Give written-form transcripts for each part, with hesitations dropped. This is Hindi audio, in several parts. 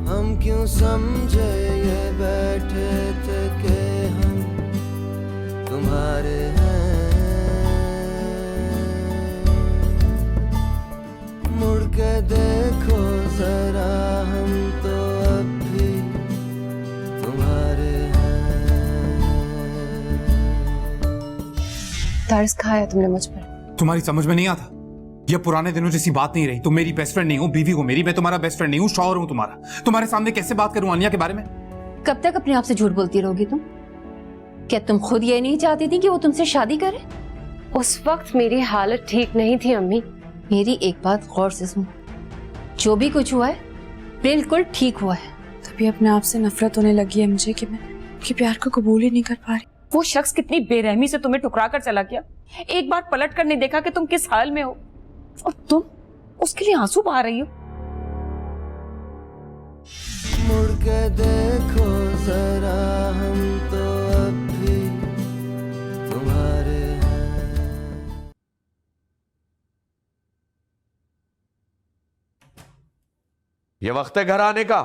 हम क्यों समझे ये बैठे थे कि हम तुम्हारे हैं, मुड़ के देखो जरा हम तो अब भी तुम्हारे हैं। तरस खाया तुमने मुझ पर। तुम्हारी समझ में नहीं आता, ये पुराने दिनों जैसी बात नहीं रही। तुम मेरी बेस्ट फ्रेंड नहीं हो, बीवी हो मेरी, मैं तुम्हारा बेस्ट फ्रेंड नहीं हूँ, शौहर हूँ तुम्हारा। तुम्हारे सामने कैसे बात करूं आनिया के बारे में? कब तक अपने आप से झूठ बोलती रहोगी तुम? क्या तुम खुद ये नहीं चाहती थी कि वो तुमसे शादी करे? उस वक्त मेरी हालत ठीक नहीं थी अम्मी। मेरी एक बात गौर से सुनो, जो भी कुछ हुआ है बिल्कुल ठीक हुआ है। तभी अपने आप से नफरत होने लगी है मुझे कि मैं उनके प्यार को कबूल ही नहीं कर पा रही। वो शख्स कितनी बेरहमी से तुम्हें ठुकरा कर चला गया। एक बार पलट कर नहीं देखा कि तुम किस हाल में हो, और तुम उसके लिए आंसू बहा रही हो। मुड़ के देखो जरा हम तो अब भी तुम्हारे हैं। ये वक्त है घर आने का।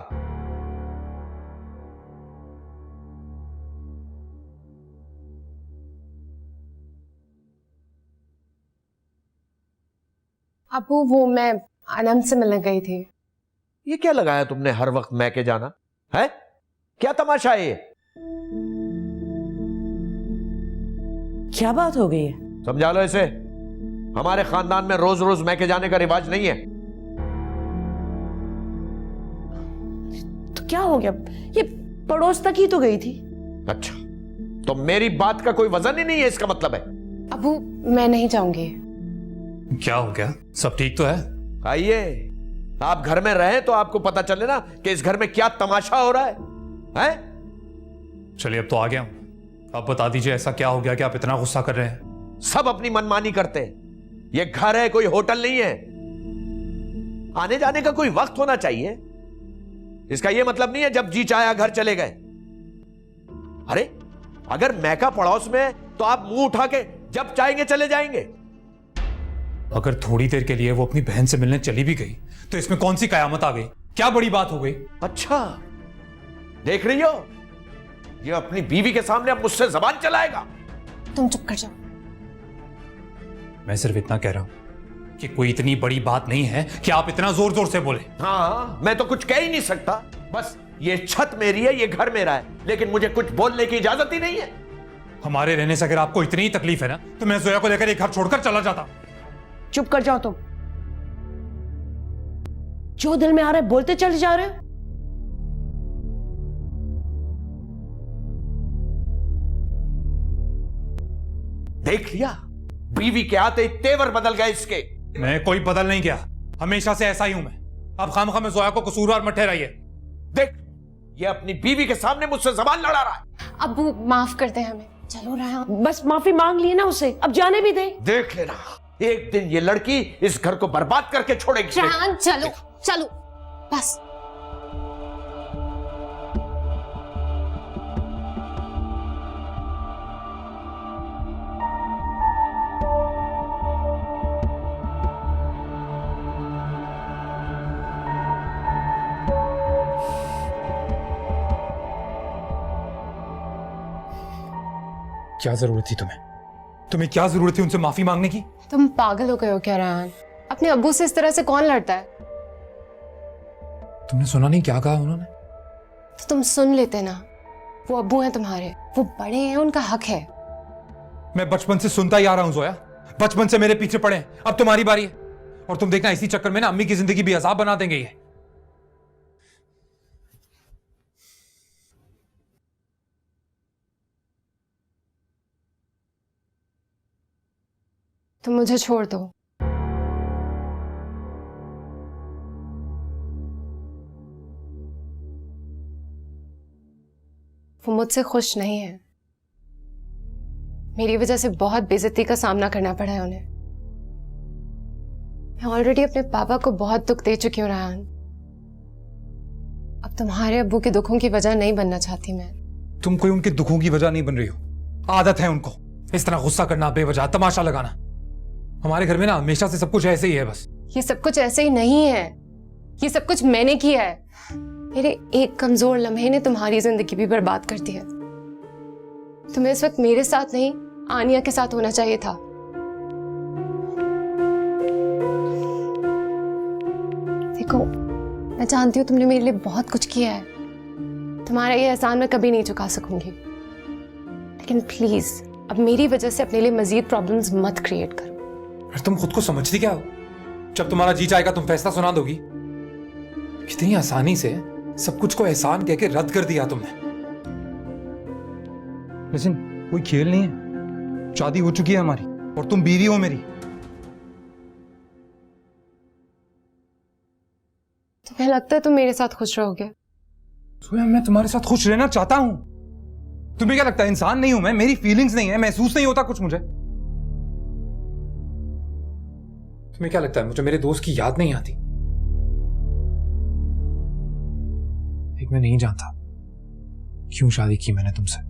अबू वो मैं अनंत से मिलने गई थी। ये क्या लगाया तुमने हर वक्त मैके जाना है? क्या तमाशा है ये? क्या बात हो गई है? समझा लो इसे। हमारे खानदान में रोज रोज मैके जाने का रिवाज नहीं है। तो क्या हो गया? ये पड़ोस तक ही तो गई थी। अच्छा, तो मेरी बात का कोई वजन ही नहीं है, इसका मतलब है? अबू मैं नहीं जाऊंगी। क्या हो गया? सब ठीक तो है? आइए, आप घर में रहे तो आपको पता चले ना कि इस घर में क्या तमाशा हो रहा है, हैं? चलिए अब तो आ गया हूं। अब बता दीजिए ऐसा क्या हो गया कि आप इतना गुस्सा कर रहे हैं? सब अपनी मनमानी करते हैं। ये घर है, कोई होटल नहीं है। आने जाने का कोई वक्त होना चाहिए। इसका यह मतलब नहीं है जब जी चाहे घर चले गए। अरे अगर मैका पड़ोस में है तो आप मुंह उठा के जब चाहेंगे चले जाएंगे। अगर थोड़ी देर के लिए वो अपनी बहन से मिलने चली भी गई तो इसमें कौन सी कयामत आ गई? क्या बड़ी बात हो गई? अच्छा, देख रही हो, ये अपनी बीवी के सामने अब मुझसे जबान चलाएगा। तुम चुप कर जाओ। मैं सिर्फ इतना कह रहा हूं कि कोई इतनी बड़ी बात नहीं है कि आप इतना जोर जोर से बोले। हाँ, मैं तो कुछ कह ही नहीं सकता। बस ये छत मेरी है, ये घर मेरा है, लेकिन मुझे कुछ बोलने की इजाजत ही नहीं है। हमारे रहने से अगर आपको इतनी ही तकलीफ है ना तो मैं जोया को लेकर एक घर छोड़कर चला जाता। चुप कर जाओ तुम। जो दिल में आ रहा है बोलते चले जा रहे हो। देख लिया, बीवी के आते तेवर बदल गए इसके। मैं कोई बदल नहीं गया, हमेशा से ऐसा ही हूं मैं। अब खामखा में जोया को कसूरवार मत ठहराइए। देख, ये अपनी बीवी के सामने मुझसे जबान लड़ा रहा है। अबू माफ कर दे हमें। चलो रेहान। बस माफी मांग ली ना उसे, अब जाने भी दे। देख लेना, एक दिन ये लड़की इस घर को बर्बाद करके छोड़ेगी। रेहान चलो चलो बस। क्या जरूरत थी तुम्हें क्या जरूरत थी उनसे माफी मांगने की? तुम पागल हो गए हो क्या रेहान? अपने अब्बू से इस तरह से कौन लड़ता है? तुमने सुना नहीं क्या कहा उन्होंने? तो तुम सुन लेते ना। वो अब्बू हैं तुम्हारे, वो बड़े हैं, उनका हक है। मैं बचपन से सुनता ही आ रहा हूं जोया, बचपन से मेरे पीछे पड़े हैं। अब तुम्हारी बारी है, और तुम देखना इसी चक्कर में ना अम्मी की जिंदगी भी अजाब बना देंगे ये। तुम मुझे छोड़ दो। वो मुझसे खुश नहीं है। मेरी वजह से बहुत बेइज्जती का सामना करना पड़ा है उन्हें। मैं ऑलरेडी अपने पापा को बहुत दुख दे चुकी हूँ रेहान। अब तुम्हारे अब्बू के दुखों की वजह नहीं बनना चाहती मैं। तुम कोई उनके दुखों की वजह नहीं बन रही हो। आदत है उनको इस तरह गुस्सा करना, बेवजह तमाशा लगाना। हमारे घर में ना हमेशा से सब कुछ ऐसे ही है। बस ये सब कुछ ऐसे ही नहीं है, ये सब कुछ मैंने किया है। मेरे एक कमजोर लम्हे ने तुम्हारी जिंदगी भी बर्बाद कर दी है। तुम्हें इस वक्त मेरे साथ नहीं, आनिया के साथ होना चाहिए था। देखो, मैं जानती हूँ तुमने मेरे लिए बहुत कुछ किया है, तुम्हारा ये एहसान मैं कभी नहीं चुका सकूंगी, लेकिन प्लीज अब मेरी वजह से अपने लिए मजीद प्रॉब्लम्स मत क्रिएट करो। फिर तुम खुद को समझती क्या हो? जब तुम्हारा जी चाहेगा तुम फैसला सुना दोगी। कितनी आसानी से सब कुछ को एहसान कह के रद्द कर दिया तुमने। लेकिन कोई खेल नहीं है, शादी हो चुकी है हमारी और तुम बीवी हो मेरी। तुम्हें लगता है तुम मेरे साथ खुश रहोगे? तो मैं तुम्हारे साथ खुश रहना चाहता हूं। तुम्हें क्या लगता है इंसान नहीं हूं मैं? मेरी फीलिंग्स नहीं है, महसूस नहीं होता कुछ मुझे? तुम्हें क्या लगता है मुझे मेरे दोस्त की याद नहीं आती? एक मैं नहीं जानता क्यों शादी की मैंने तुमसे।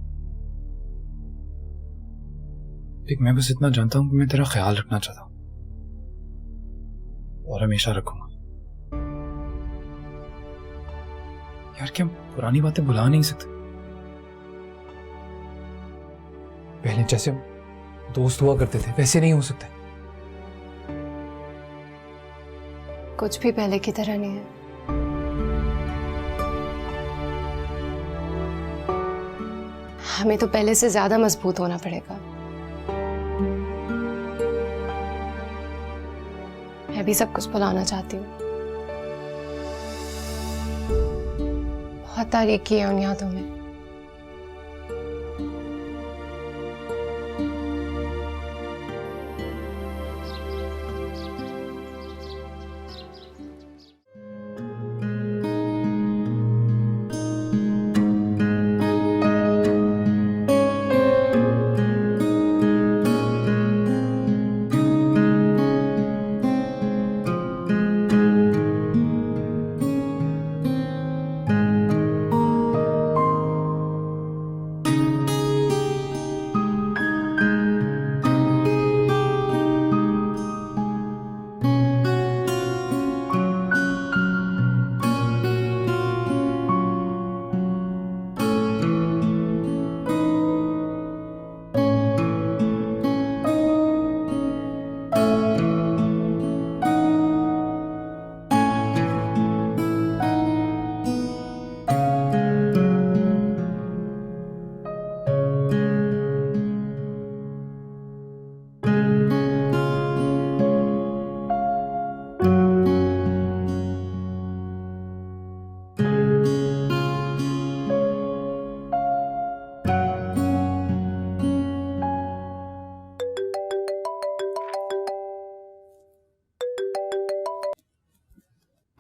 एक मैं बस इतना जानता हूं कि मैं तेरा ख्याल रखना चाहता हूं और हमेशा रखूंगा। यार क्या पुरानी बातें भुला नहीं सकते? पहले जैसे हम दोस्त हुआ करते थे वैसे नहीं हो सकते। कुछ भी पहले की तरह नहीं है। हमें तो पहले से ज्यादा मजबूत होना पड़ेगा। मैं भी सब कुछ भुलाना चाहती हूँ। बहुत तारीफ की है उन यादों में।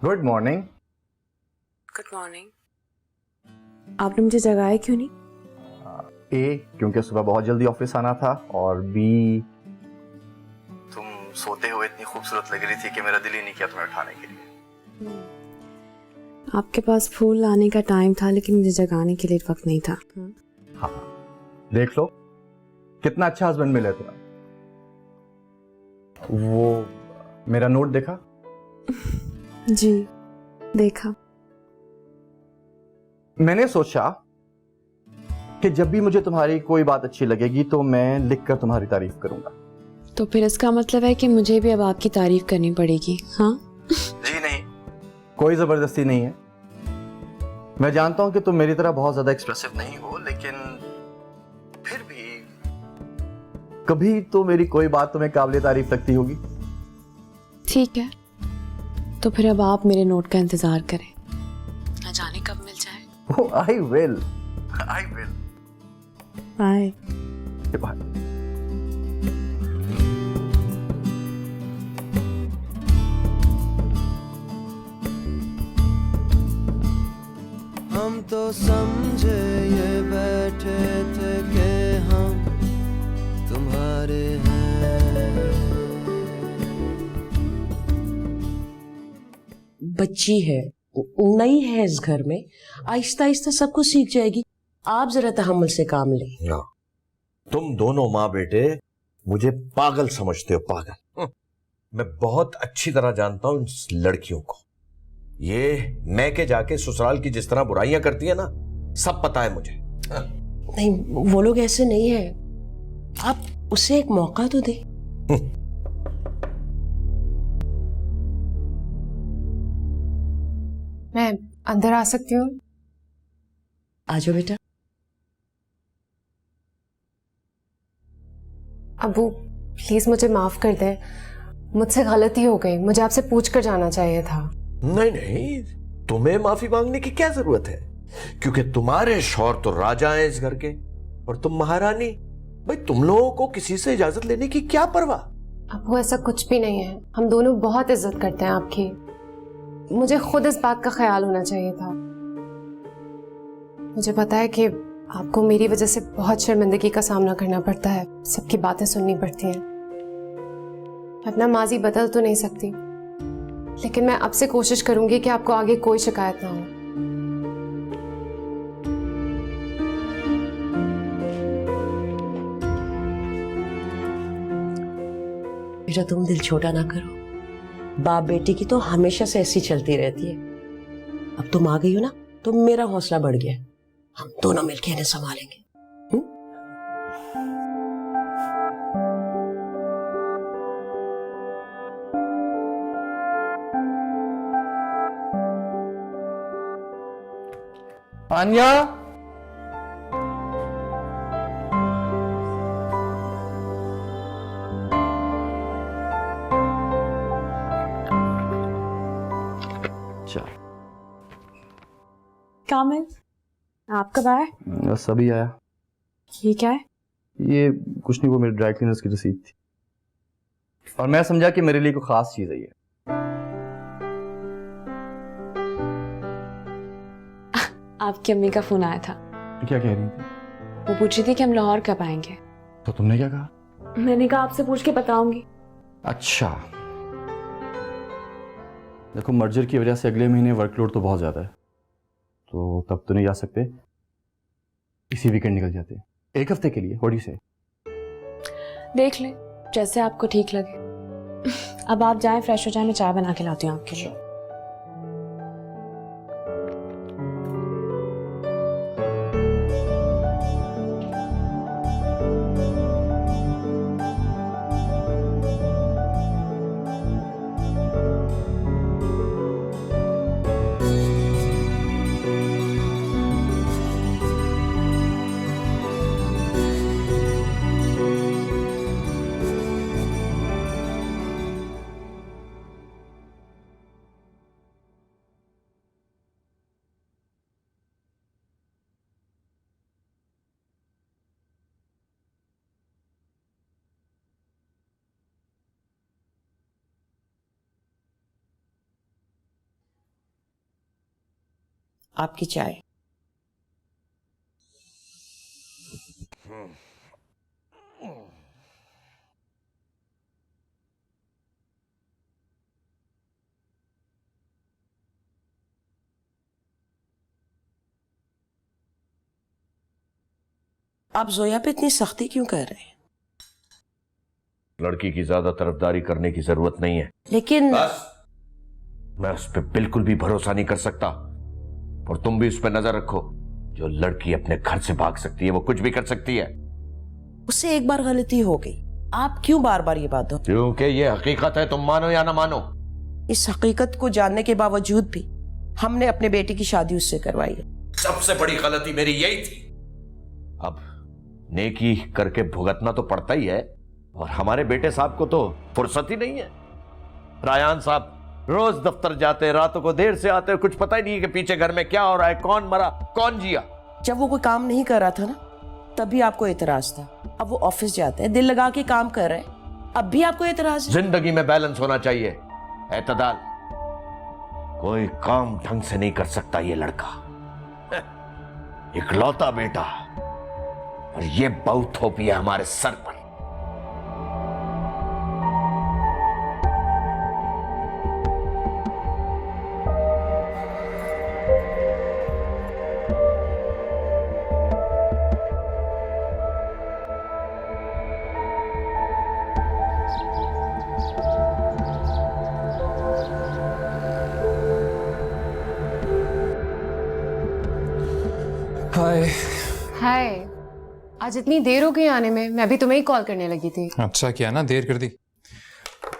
Good morning. Good morning. आपने मुझे जगाया क्यों नहीं? ए, क्योंकि सुबह बहुत जल्दी ऑफिस आना था, और बी, तुम सोते हुए इतनी खूबसूरत लग रही थी कि मेरा दिल ही नहीं किया तुम्हें उठाने के लिए। आपके पास फूल लाने का टाइम था लेकिन मुझे जगाने के लिए वक्त नहीं था। हाँ, देख लो कितना अच्छा हस्बैंड मिला तुम्हें। वो मेरा नोट देखा? जी देखा। मैंने सोचा कि जब भी मुझे तुम्हारी कोई बात अच्छी लगेगी तो मैं लिखकर तुम्हारी तारीफ करूंगा। तो फिर इसका मतलब है कि मुझे भी अब आपकी तारीफ करनी पड़ेगी? हाँ जी नहीं, कोई जबरदस्ती नहीं है। मैं जानता हूं कि तुम मेरी तरह बहुत ज्यादा एक्सप्रेसिव नहीं हो, लेकिन फिर भी कभी तो मेरी कोई बात तुम्हें काबिल तारीफ लगती होगी। ठीक है, तो फिर अब आप मेरे नोट का इंतजार करें, न जाने कब मिल जाए। I will. बाय। बाय। हम तो समझे ये बैठे थे कि हम तुम्हारे हैं। बच्ची है, नई है इस घर में, आहिस्ता आहिस्ता सब कुछ सीख जाएगी। आप जरा तहम्मुल से काम लें। तुम दोनों माँ बेटे मुझे पागल समझते हो, पागल। मैं बहुत अच्छी तरह जानता हूं इन लड़कियों को। ये मैं के जाके ससुराल की जिस तरह बुराइयां करती है ना, सब पता है मुझे। नहीं, वो लोग ऐसे नहीं है। आप उसे एक मौका तो दे। मैं अंदर आ सकती हूँ? आ जाओ बेटा। अबू प्लीज मुझे माफ कर दें, मुझसे गलती हो गई, मुझे आपसे पूछ कर जाना चाहिए था। नहीं नहीं, तुम्हें माफी मांगने की क्या जरूरत है, क्योंकि तुम्हारे शौहर तो राजा हैं इस घर के और तुम महारानी। भाई तुम लोगों को किसी से इजाजत लेने की क्या परवाह। अबू ऐसा कुछ भी नहीं है, हम दोनों बहुत इज्जत करते हैं आपकी। मुझे खुद इस बात का ख्याल होना चाहिए था। मुझे पता है कि आपको मेरी वजह से बहुत शर्मिंदगी का सामना करना पड़ता है, सबकी बातें सुननी पड़ती हैं। मैं अपना माजी बदल तो नहीं सकती, लेकिन मैं आपसे कोशिश करूंगी कि आपको आगे कोई शिकायत ना हो। बेटा तुम दिल छोटा ना करो, बाप बेटी की तो हमेशा से ऐसी चलती रहती है। अब तुम आ गई हो ना, तो मेरा हौसला बढ़ गया। हम दोनों मिलकर इन्हें संभालेंगे। आन्या, चल कामिल, आप कब आए? बस अभी आया। ये क्या है? ये कुछ नहीं, वो मेरे ड्राई क्लीनर्स की रसीद थी और मैं समझा कि मेरे लिए कोई खास चीज है ये। आपकी अम्मी का फोन आया था। क्या कह रही थी? वो पूछ रही थी कि हम लाहौर कब आएंगे। तो तुमने क्या कहा? मैंने कहा आपसे पूछ के बताऊंगी। अच्छा, देखो मर्जर की वजह से अगले महीने वर्कलोड तो बहुत ज्यादा है, तो तब तो नहीं जा सकते। इसी वीकेंड निकल जाते, एक हफ्ते के लिए। व्हाट डू यू से? देख ले, जैसे आपको ठीक लगे। अब आप जाएं, फ्रेश हो जाएं, मैं चाय बना के लाती हूँ आपके लिए। आपकी चाय। आप जोया पे इतनी सख्ती क्यों कर रहे हैं? लड़की की ज्यादा तरफदारी करने की जरूरत नहीं है। लेकिन बस, मैं उस पर बिल्कुल भी भरोसा नहीं कर सकता और तुम भी उस पर नजर रखो। जो लड़की अपने घर से भाग सकती है वो कुछ भी कर सकती है। उससे एक बार गलती हो गई, आप क्यों बार बार ये बात हो? क्योंकि ये हकीकत है, तुम मानो या ना मानो। इस हकीकत को जानने के बावजूद भी हमने अपने बेटे की शादी उससे करवाई है। सबसे बड़ी गलती मेरी यही थी। अब नेकी करके भुगतना तो पड़ता ही है और हमारे बेटे साहब को तो फुर्सत ही नहीं है। रायान साहब रोज दफ्तर जाते, रातों को देर से आते, कुछ पता ही नहीं कि पीछे घर में क्या हो रहा है, कौन मरा कौन जिया। जब वो कोई काम नहीं कर रहा था ना, तभी आपको एतराज था। अब वो ऑफिस जाते हैं, दिल लगा के काम कर रहे हैं, अब भी आपको एतराज है? जिंदगी में बैलेंस होना चाहिए, एतदाल। कोई काम ढंग से नहीं कर सकता ये लड़का, इकलौता बेटा, और ये बहू थोपी है हमारे सर पर। हाय। हाय, आज इतनी देर हो गई आने में, मैं अभी तुम्हें ही कॉल करने लगी थी। अच्छा किया ना, देर कर दी।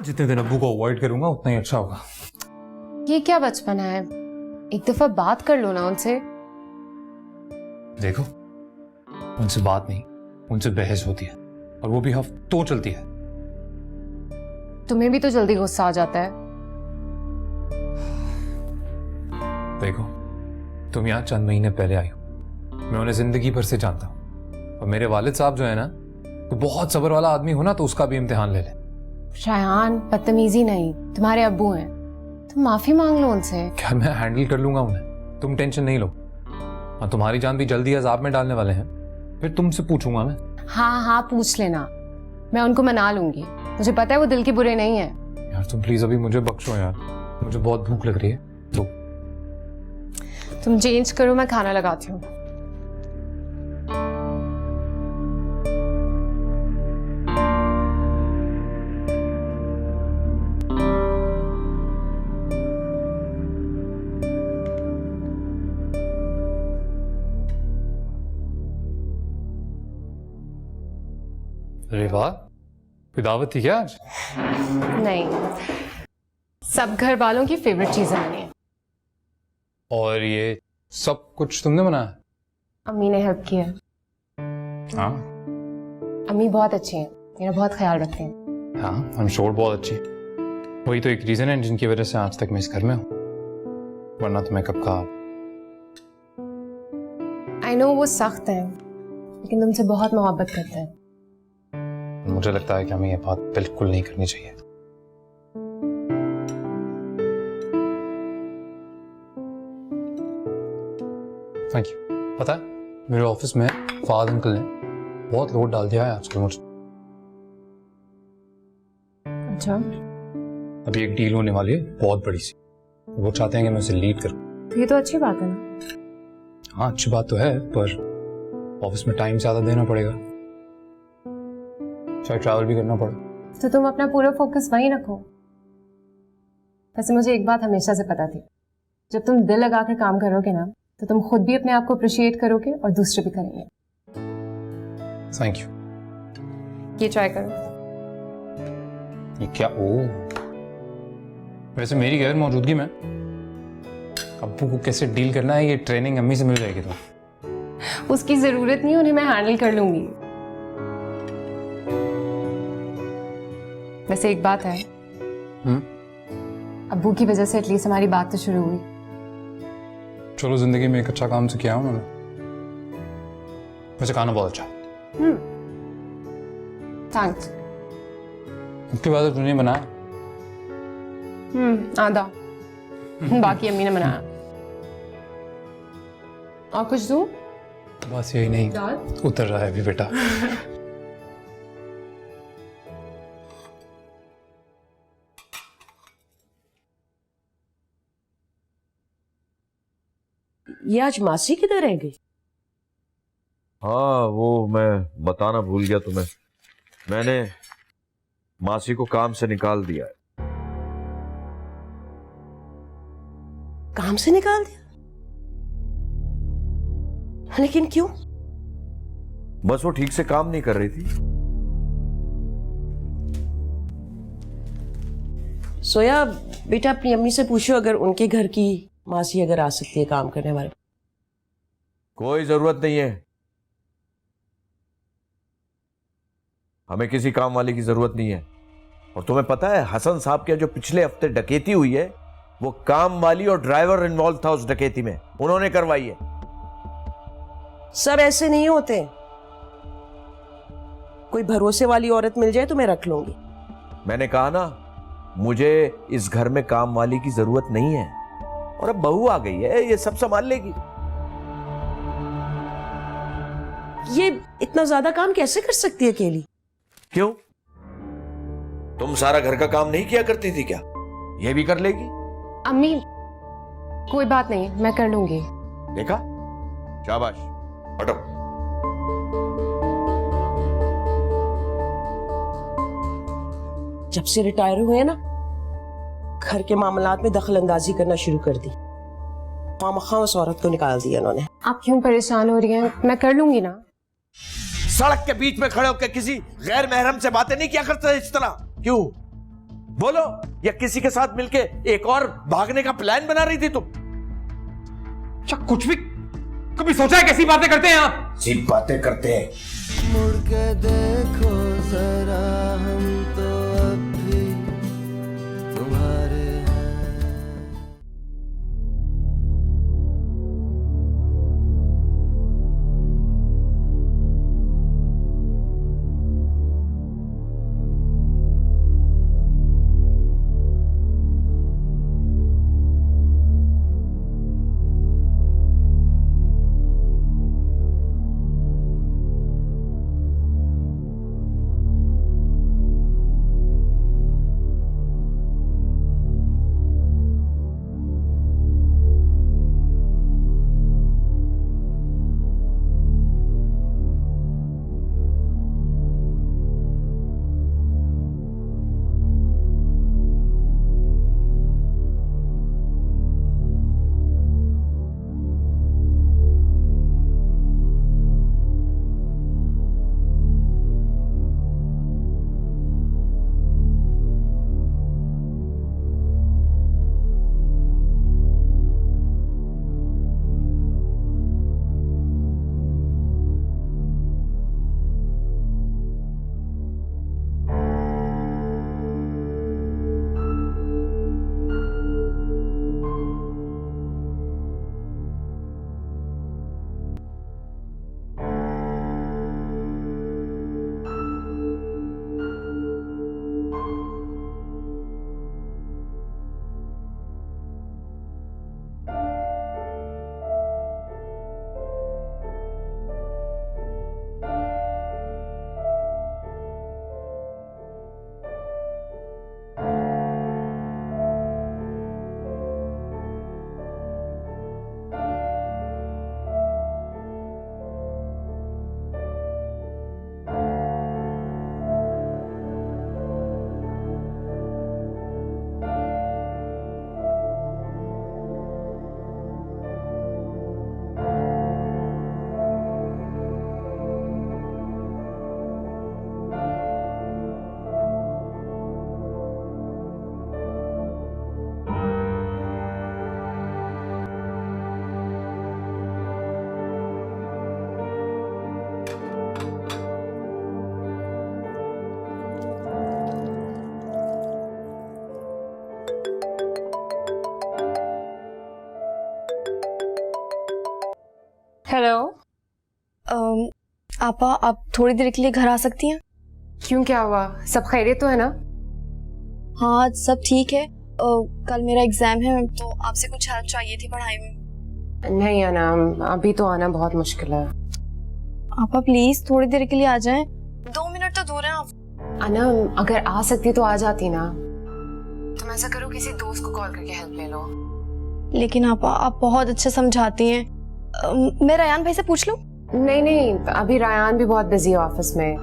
जितने दिन अब्बू को अवॉइड करूंगा उतना ही अच्छा होगा। ये क्या बचपना है, एक दफा बात कर लो ना उनसे। देखो, उनसे बात नहीं, उनसे बहस होती है और वो भी हफ्तों चलती है। तुम्हें भी तो जल्दी गुस्सा आ जाता है। देखो, तुम यहाँ चंद महीने पहले आई हो, मैं उन्हें जिंदगी भर से जानता हूँ। और मेरे वालिद साहब जो है ना, तो बहुत सब्र वाला आदमी हो ना, तो उसका भी इम्तिहान ले ले। शायान, बदतमीजी नहीं, तुम्हारे अब्बू हैं, तुम माफी मांग लो उनसे। क्या मैं हैंडल कर लूंगा उन्हें, तुम टेंशन नहीं लो। और तुम्हारी जान भी जल्दी अजाब में डालने वाले हैं, फिर तुमसे पूछूंगा मैं। हाँ हाँ, पूछ लेना, मैं उनको मना लूंगी। मुझे पता है वो दिल के बुरे नहीं है। यार तुम प्लीज अभी मुझे बख्शो यार, मुझे बहुत भूख लग रही है। तो तुम चेंज करो, मैं खाना लगाती हूँ। अरे वाह, कोई दावत थी क्या आज? नहीं, सब घर वालों की फेवरेट चीजें बनी है। और ये सब कुछ तुमने बनाया? अम्मी ने हेल्प किया। हाँ अम्मी बहुत अच्छी हैं, मेरा बहुत ख्याल रखते हैं। हाँ, आई एम श्योर बहुत अच्छी। वही तो एक रीजन है जिनकी वजह से आज तक मैं इस घर में हूँ, वरना तो मैं कब का। आई नो वो सख्त है, लेकिन तुमसे बहुत मोहब्बत करते हैं। मुझे लगता है कि हमें ये बात बिल्कुल नहीं करनी चाहिए। Thank you. पता है, मेरे ऑफिस में फाद अंकल ने बहुत लोड डाल दिया है आजकल मुझे। अच्छा, अभी एक डील होने वाली है बहुत बड़ी सी, वो चाहते हैं कि मैं उसे लीड करूं। ये तो अच्छी बात है ना। हाँ अच्छी बात तो है, पर ऑफिस में टाइम ज्यादा देना पड़ेगा, चाहे ट्रैवल भी करना पड़े। तो तुम अपना पूरा फोकस वहीं रखो। वैसे मुझे एक बात हमेशा से पता थी, जब तुम दिल लगाकर काम करोगे ना, तो तुम खुद भी अपने आप को अप्रिशिएट करोगे और दूसरे भी करेंगे। Thank you. ये ट्राई करो। ये क्या? ओ, वैसे मेरी गैर मौजूदगी में अब्बू को कैसे डील करना है, ये ट्रेनिंग अम्मी से मिल जाएगी। तो उसकी जरूरत नहीं, उन्हें मैं हैंडल कर लूंगी। वैसे एक बात है, अब्बू की वजह से एटलीस्ट हमारी बात तो शुरू हुई। चलो, जिंदगी में एक अच्छा काम से किया उन्होंने। वैसे खाना बहुत अच्छा। थैंक्स। उसके बाद तूने बनाया? आधा, बाकी अम्मी ने बनाया। और कुछ दूं? बस यही नहीं, उतर रहा है अभी बेटा। ये आज मासी किधर रह गई? हाँ, वो मैं बताना भूल गया तुम्हें, मैंने मासी को काम से निकाल दिया है। काम से निकाल दिया? लेकिन क्यों? बस वो ठीक से काम नहीं कर रही थी। सोया बेटा, अपनी अम्मी से पूछो अगर उनके घर की मासी अगर आ सकती है काम करने वाले। कोई जरूरत नहीं है, हमें किसी काम वाले की जरूरत नहीं है। और तुम्हें पता है, हसन साहब के जो पिछले हफ्ते डकैती हुई है, वो काम वाली और ड्राइवर इन्वॉल्व था उस डकैती में, उन्होंने करवाई है। सब ऐसे नहीं होते, कोई भरोसे वाली औरत मिल जाए तो मैं रख लूंगी। मैंने कहा ना, मुझे इस घर में काम वाली की जरूरत नहीं है, और अब बहू आ गई है, ये सब संभाल लेगी। ये इतना ज्यादा काम कैसे कर सकती है अकेली? क्यों, तुम सारा घर का काम नहीं किया करती थी क्या? ये भी कर लेगी। अम्मी, कोई बात नहीं, मैं कर लूंगी। देखा, शाबाश, हटो। जब से रिटायर हुए ना, घर के मामलात में दखल अंदाजी करना शुरू कर दी, खामखा उस औरत को निकाल दिया उन्होंने। आप क्यों परेशान हो रही हैं? मैं कर लूंगी ना। सड़क के बीच में खड़े होकर किसी गैर महरम से बातें नहीं किया करते इस तरह। क्यों बोलो? या किसी के साथ मिलके एक और भागने का प्लान बना रही थी तुम? अच्छा कुछ भी कभी सोचा है कैसी बातें करते हैं आप? सिर्फ बातें करते हैं। मुड़ के देखो जरा, हम तो अब भी तुम्हारे हैं। हेलो। आपा आप थोड़ी देर के लिए घर आ सकती हैं? क्यों, क्या हुआ? सब खैरियत तो है ना? हाँ सब ठीक है। कल मेरा एग्जाम है तो आपसे कुछ हेल्प चाहिए थी पढ़ाई में। नहीं आना, अभी तो आना बहुत मुश्किल है। आपा प्लीज थोड़ी देर के लिए आ जाएं। 2 मिनट तो दूर हैं आप। अना अगर आ सकती तो आ जाती ना। तुम ऐसा करो, किसी दोस्त को कॉल करके हेल्प ले लो। लेकिन आपा आप बहुत अच्छे समझाती हैं। मैं रायान भाई से पूछ लूं? नहीं नहीं, अभी रायान भी बहुत बिजी है ऑफिस में।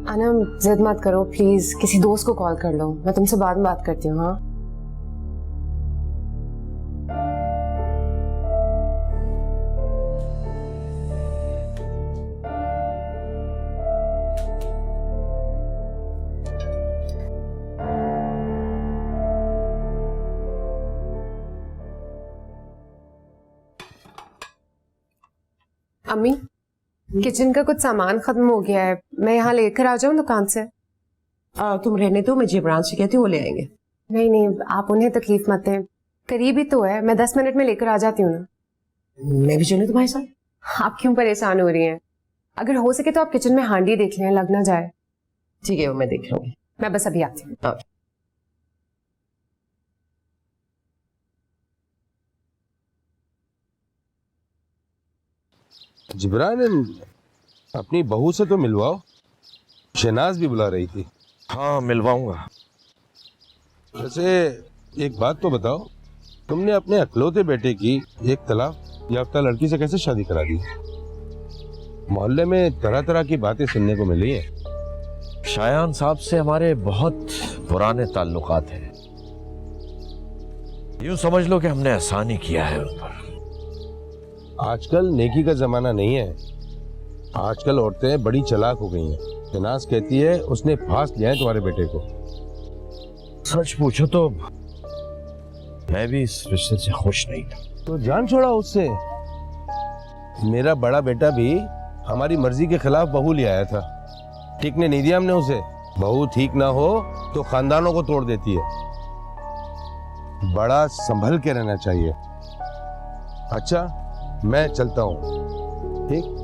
अना जिद मत करो प्लीज, किसी दोस्त को कॉल कर लो। मैं तुमसे बाद में बात करती हूँ। हाँ अम्मी, किचन का कुछ सामान खत्म हो गया है, मैं यहाँ लेकर आ जाऊँ दुकान से? तुम रहने दो, मैं जिब्रान से कहती हूँ वो ले आएंगे। नहीं नहीं, आप उन्हें तकलीफ मत दें, करीब ही तो है, मैं 10 मिनट में लेकर आ जाती हूँ ना। मैं भी चलूँ तुम्हारे साथ? आप क्यों परेशान हो रही हैं? अगर हो सके तो आप किचन में हांडी देख लें, लग ना जाए। ठीक है, वो मैं देख लूंगी। मैं बस अभी आती हूँ। जिब्रान, अपनी बहू से तो मिलवाओ, शहनाज भी बुला रही थी। हाँ मिलवाऊंगा। वैसे एक बात तो बताओ, तुमने अपने अकलौते बेटे की एक तलाक याफ्ता लड़की से कैसे शादी करा दी? मोहल्ले में तरह तरह की बातें सुनने को मिली है। शायान साहब से हमारे बहुत पुराने ताल्लुकात हैं। यूं समझ लो कि हमने एहसान ही किया है उन पर। आजकल नेकी का जमाना नहीं है। आजकल औरतें बड़ी चालाक हो गई हैं। शहनाज कहती है उसने फांस लिया है तुम्हारे बेटे को। सच पूछो तो मैं भी इस रिश्ते से खुश नहीं था। तो जान छोड़ा उससे। मेरा बड़ा बेटा भी हमारी मर्जी के खिलाफ बहू ले आया था, टिकने नहीं दिया हमने उसे। बहू ठीक ना हो तो खानदानों को तोड़ देती है। बड़ा संभल के रहना चाहिए। अच्छा मैं चलता हूं, ठीक।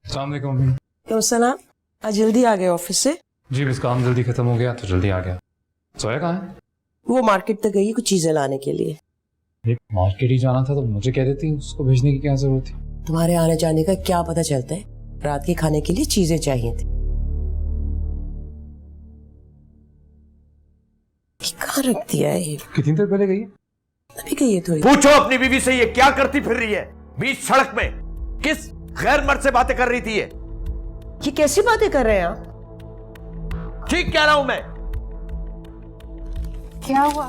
अस्सलाम वालेकुम मम्मी। क्यों सलाम, आज जल्दी आ गए ऑफिस से? जी बस काम जल्दी खत्म हो गया तो जल्दी आ गया। सोया कहाँ है? वो मार्केट तक गई कुछ चीजें लाने के लिए। एक मार्केट ही जाना था तो मुझे कह देती, उसको भेजने की क्या जरूरत थी? तुम्हारे आने जाने का क्या पता चलता है? रात के खाने के लिए चीजें चाहिए थी। कहाँ रख दिया है ये? कितनी देर पहले गई है? अभी गई है थोड़ी। पूछो अपनी बीवी से ये क्या करती फिर रही है बीच सड़क में? किस गैर मर्द से बातें कर रही थी ये कैसी बातें कर रहे हैं आप? ठीक कह रहा हूं मैं। क्या हुआ?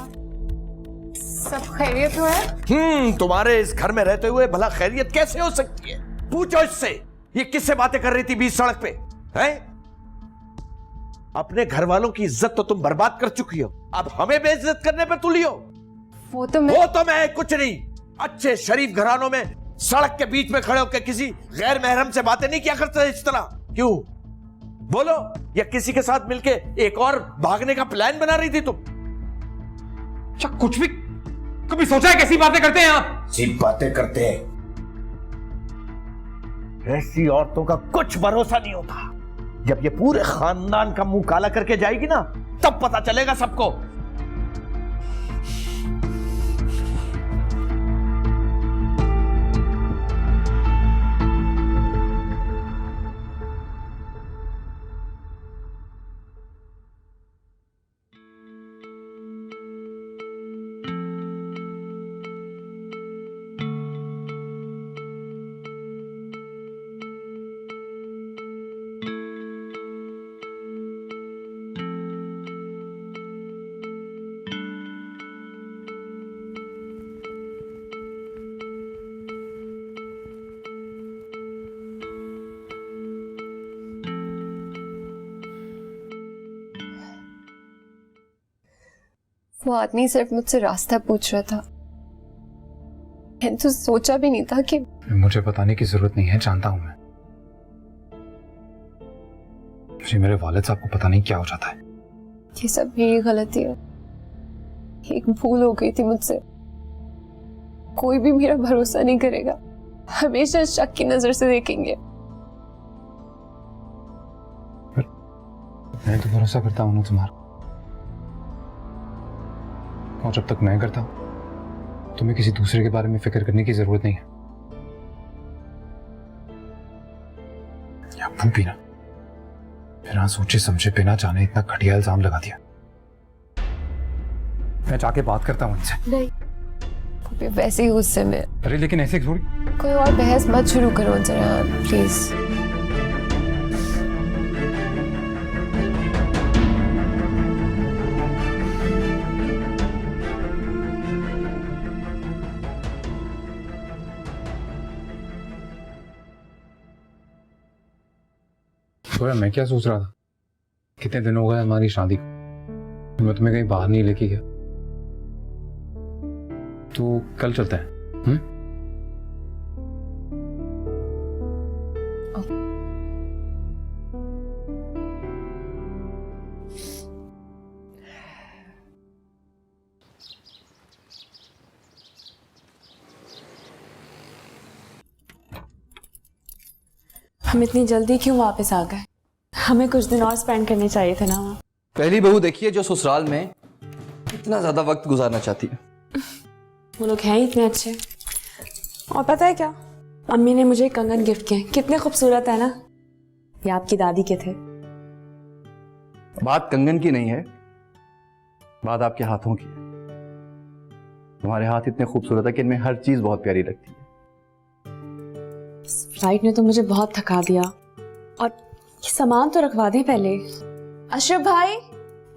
सब खैरियत तो है? तुम्हारे इस घर में रहते हुए भला खैरियत कैसे हो सकती है? पूछो इससे ये किससे बातें कर रही थी बीच सड़क पे, हैं? अपने घर वालों की इज्जत तो तुम बर्बाद कर चुकी हो, अब हमें बेइज्जत करने पे तुली हो। वो तो मैं कुछ नहीं। अच्छे शरीफ घरानों में सड़क के बीच में खड़े होकर किसी गैर महरम से बातें नहीं किया करते इस तरह। क्यों बोलो? या किसी के साथ मिलके एक और भागने का प्लान बना रही थी तुम? क्या कुछ भी कभी सोचा है कैसी बातें करते हैं आप? सिर्फ बातें करते हैं। ऐसी औरतों का कुछ भरोसा नहीं होता। जब ये पूरे खानदान का मुंह काला करके जाएगी ना तब पता चलेगा सबको। वो आदमी सिर्फ मुझसे रास्ता पूछ रहा था। मैंने तो सोचा भी नहीं था कि मुझे बताने की जरूरत नहीं है, जानता हूं मैं। जी मेरे वालिद साहब को पता नहीं क्या हो जाता है। ये सब मेरी गलती है। एक भूल हो गई थी मुझसे। कोई भी मेरा भरोसा नहीं करेगा, हमेशा शक की नजर से देखेंगे। मैं तो भरोसा करता हूं ना तुम्हारा, और जब तक मैं करता हूं तुम्हें किसी दूसरे के बारे में फिक्र करने की जरूरत नहीं है। या वो भी ना बिना सोचे समझे बिना जाने इतना घटिया इल्जाम लगा दिया। मैं जाके बात करता हूं इनसे। नहीं, वैसे ही गुस्से में। अरे लेकिन ऐसे थोड़ी। कोई और बहस मत शुरू करो जरा प्लीज। तो मैं क्या सोच रहा था, कितने दिन हो गए हमारी शादी को, मैं तुम्हें कहीं बाहर नहीं लेके गया। तो कल चलते हैं। हम इतनी जल्दी क्यों वापस आ गए? हमें कुछ दिन और स्पेंड करने चाहिए थे ना वहाँ। पहली बहू देखिए जो ससुराल में इतना ज्यादा वक्त गुजारना चाहती है। वो लोग हैं ही इतने अच्छे। और पता है क्या, अम्मी ने मुझे कंगन गिफ्ट किए, कितने खूबसूरत है ना। ये आपकी दादी के थे। बात कंगन की नहीं है, बात आपके हाथों की है। तुम्हारे हाथ इतने खूबसूरत है कि इनमें हर चीज बहुत प्यारी लगती है। फ्लाइट ने तो मुझे बहुत थका दिया। और ये सामान तो रखवा दें पहले। अशरफ भाई,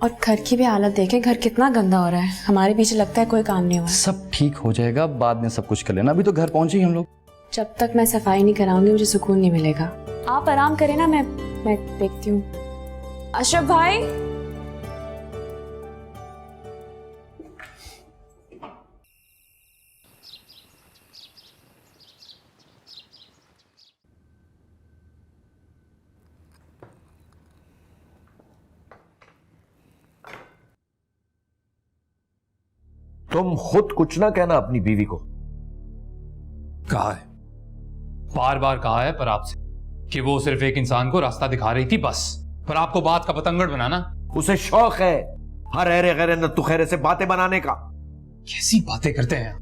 और घर की भी हालत देखें, घर कितना गंदा हो रहा है। हमारे पीछे लगता है कोई काम नहीं हुआ। सब ठीक हो जाएगा, बाद में सब कुछ कर लेना। अभी तो घर पहुंचे ही हम लोग। जब तक मैं सफाई नहीं कराऊंगी मुझे सुकून नहीं मिलेगा। आप आराम करें ना, मैं देखती हूँ। अशरफ भाई, तुम खुद कुछ ना कहना अपनी बीवी को। कहा है, बार बार कहा है पर आपसे कि वो सिर्फ एक इंसान को रास्ता दिखा रही थी बस, पर आपको बात का पतंगड़ बनाना। उसे शौक है हर अरे गैरे नत्तू खैरे से बातें बनाने का। कैसी बातें करते हैं?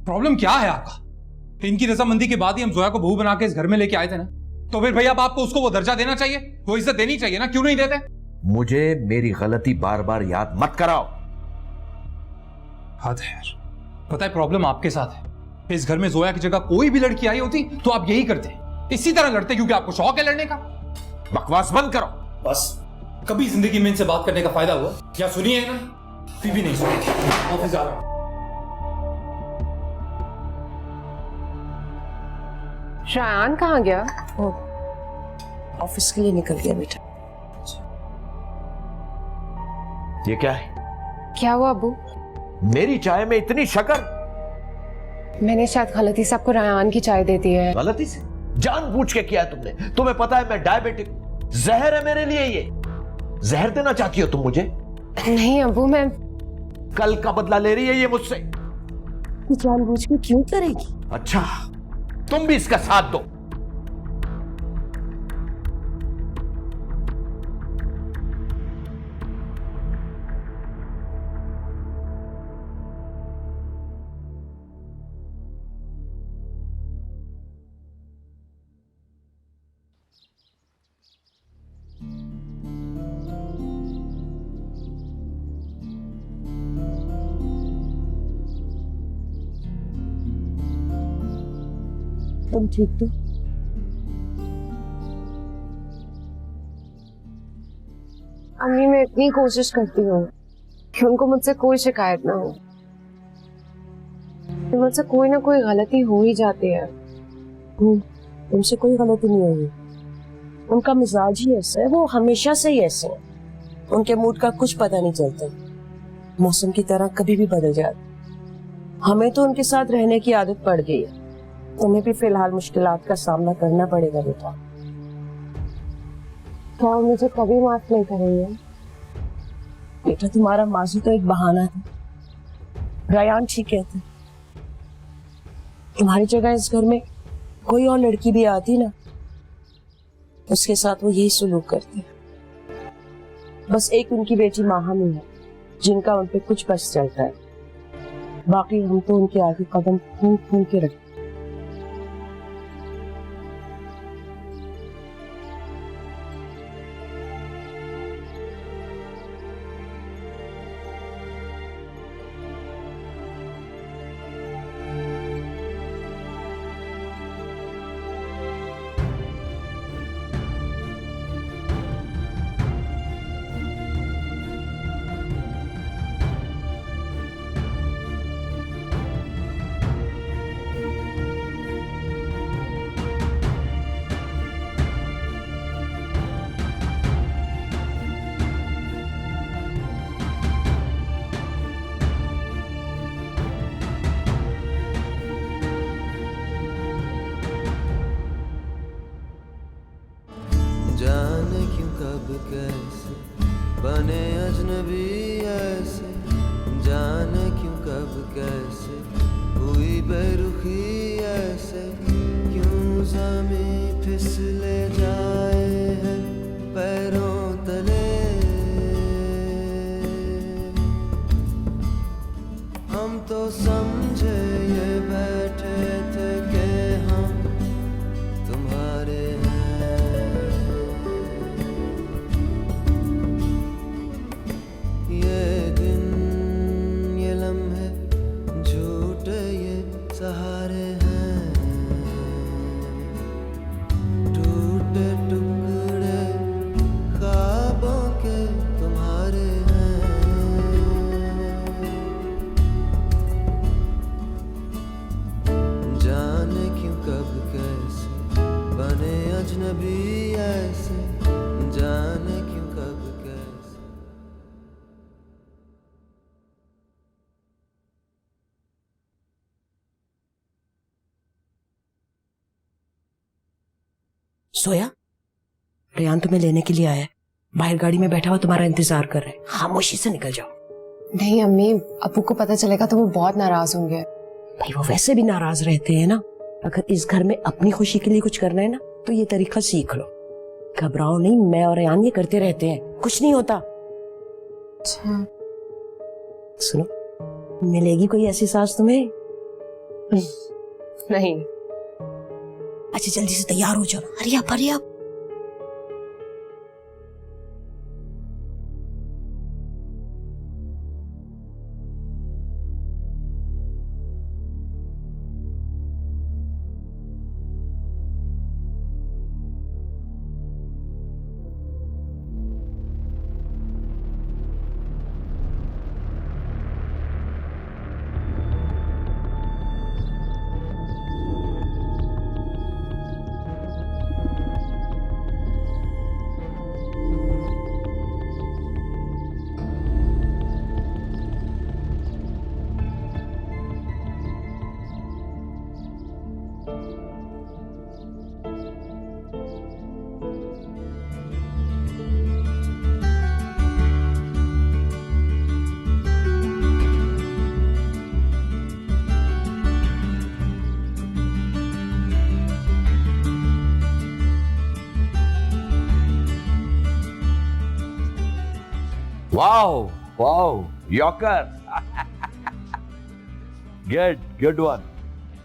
प्रॉब्लम क्या है आपका? इनकी रजामंदी के बाद ही हम जोया को बहू बना के इस घर में लेके आए थे ना, तो फिर भैया आपको उसको वो दर्जा देना चाहिए, वो इज्जत देनी चाहिए ना, क्यों नहीं देते? मुझे मेरी गलती बार बार याद मत कराओ। हद है यार। पता है प्रॉब्लम आपके साथ है। इस घर में जोया की जगह कोई भी लड़की आई होती तो आप यही करते, इसी तरह लड़ते, क्योंकि आपको शौक है लड़ने का। बकवास बंद करो। बस कभी जिंदगी में इनसे बात करने का फायदा हुआ या सुनिए ना, फिर भी नहीं सुनेंगे। ऑफिस जा रहा हूं। शायान कहाँ गया? ऑफिस के लिए निकल गया बेटा। ये क्या है? क्या हुआ अबू? मेरी चाय में इतनी शक्कर? मैंने शायद गलती से आपको रायान की चाय दे दी है। गलती से? जानबूझ के किया है तुमने। तुम्हें पता है मैं डायबिटिक, जहर है मेरे लिए। ये जहर देना चाहती हो तुम मुझे? नहीं अबू, मैं कल का बदला ले रही है ये मुझसे। जानबूझ के क्यों करेगी? अच्छा, तुम भी इसका साथ दो। तुम ठीक तो? अम्मी, मैं इतनी कोशिश करती हूँ कि उनको मुझसे कोई शिकायत ना हो। मुझसे कोई ना कोई गलती हो ही जाती है। तुमसे कोई गलती नहीं हुई। उनका मिजाज ही ऐसा है, वो हमेशा से ही ऐसे है। उनके मूड का कुछ पता नहीं चलता, मौसम की तरह कभी भी बदल जाता। हमें तो उनके साथ रहने की आदत पड़ गई है। तुम्हें भी फिलहाल मुश्किलात का सामना करना पड़ेगा बेटा। क्या वो मुझे कभी माफ नहीं करेंगे? बेटा तुम्हारा माजी तो एक बहाना था। रायान ठीक कहते, तुम्हारी जगह इस घर में कोई और लड़की भी आती ना, उसके साथ वो यही सुलूक करते। बस एक उनकी बेटी माहम ही है जिनका उन पे कुछ बस चलता है। बाकी हम तो उनके आगे कदम फूंक फूंक के रखते। हैं, टूटे टुकड़े ख्वाबों के तुम्हारे हैं। जाने क्यों कब कैसे बने अजनबी ऐसे, जाने क्यों कब कैसे। सोया, रेयान तुम्हें लेने के लिए आया है। बाहर गाड़ी में बैठा हुआ तुम्हारा इंतजार कर रहा है। खामोशी से निकल जाओ। नहीं अम्मी, अबू को पता चलेगा तो वो बहुत नाराज होंगे। भाई वो वैसे भी नाराज रहते हैं ना। अगर इस घर में अपनी खुशी के लिए कुछ करना है ना तो ये तरीका सीख लो। घबराओ नहीं, मैं और रेयान ये करते रहते हैं, कुछ नहीं होता। अच्छा सुनो, मिलेगी कोई ऐसी सास तुम्हें? नहीं। अच्छा जल्दी से तैयार हो जाओ, हरी आप हरी आप। Wow, wow, Yorker. Good one.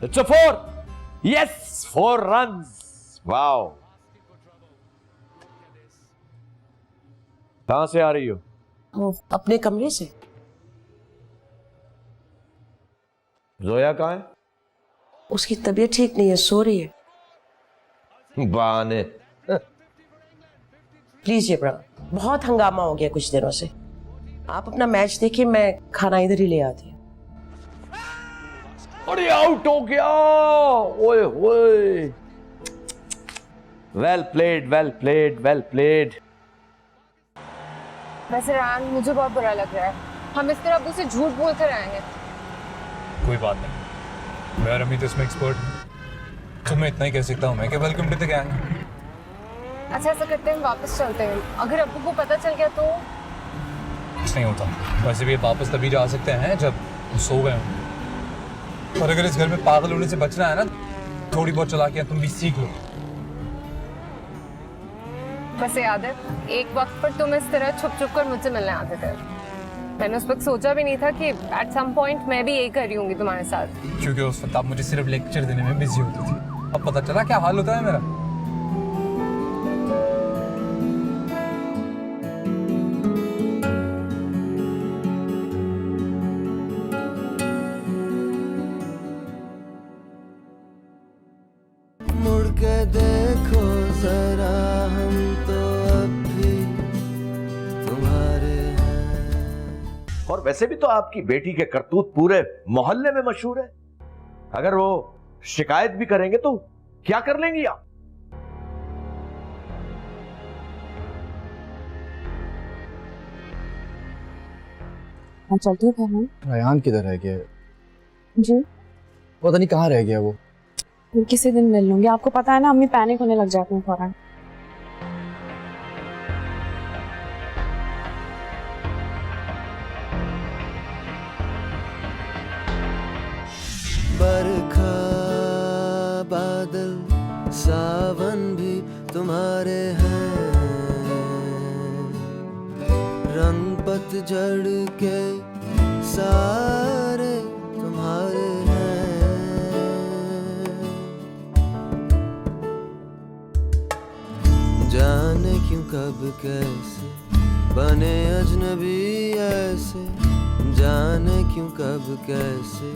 It's a 4. Yes, 4 runs. Wow. कहां से आ रही हो? वो अपने कमरे से। जोया कहाँ है? उसकी तबीयत ठीक नहीं है, सो रही है। बहाने। प्लीज ये बड़ा बहुत हंगामा हो गया कुछ दिनों से। आप अपना मैच देखिए, मैं खाना इधर ही ले आती हूँ। अरे आउट हो गया। ओए ओए। Well played, well played, well played. वैसे रेयान, मुझे बहुत बुरा लग रहा है। हम इस तरह अबू से झूठ बोल कर आए हैं। कोई बात नहीं, मैं और अमित इसमें एक्सपर्ट हूँ। तुम्हें इतना ही कह सकता हूँ मैं कि वेलकम टू द गैंग। अच्छा ऐसा करते हैं, हम वापस चलते हैं। अगर अबू को पता चल गया तो? कुछ नहीं होता। वैसे भी वापस तभी जा सकते हैं जब वो सो गए हों। और अगर इस घर में पागल होने से बचना है ना, थोड़ी बहुत चालाकियां तुम भी सीख लो। वैसे याद है, एक वक्त पर तुम इस तरह छुप छुप कर मुझसे मिलने आते थे। मैंने उस वक्त सोचा भी नहीं था कि एट सम पॉइंट मैं भी यही कर रही होंगी तुम्हारे साथ। क्योंकि उस वक्त आप मुझे सिर्फ लेक्चर देने में बिजी होती थी। अब पता चला क्या हाल होता है मेरा। मुड़ के देखो जरा, हम तो अब भी तुम्हारे हैं। और वैसे भी तो आपकी बेटी के करतूत पूरे मोहल्ले में मशहूर है। अगर वो शिकायत भी करेंगे तो क्या कर लेंगी आप? मैं चलती हूँ। रेयान किधर रह गया? जी पता नहीं कहाँ रह गया वो। किसी दिन मिल लूंगी। आपको पता है ना, अम्मी पैनिक होने लग जाती हैं फौरन। बरखा बादल सावन भी तुम्हारे हैं, रंग पतझड़ के सारे तुम्हारे हैं। जाने क्यों कब कैसे बने अजनबी ऐसे, जाने क्यों कब कैसे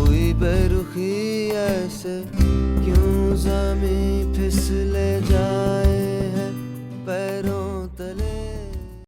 हुई बेरुखी ऐसे क्यों ज़मीं फिसले जाए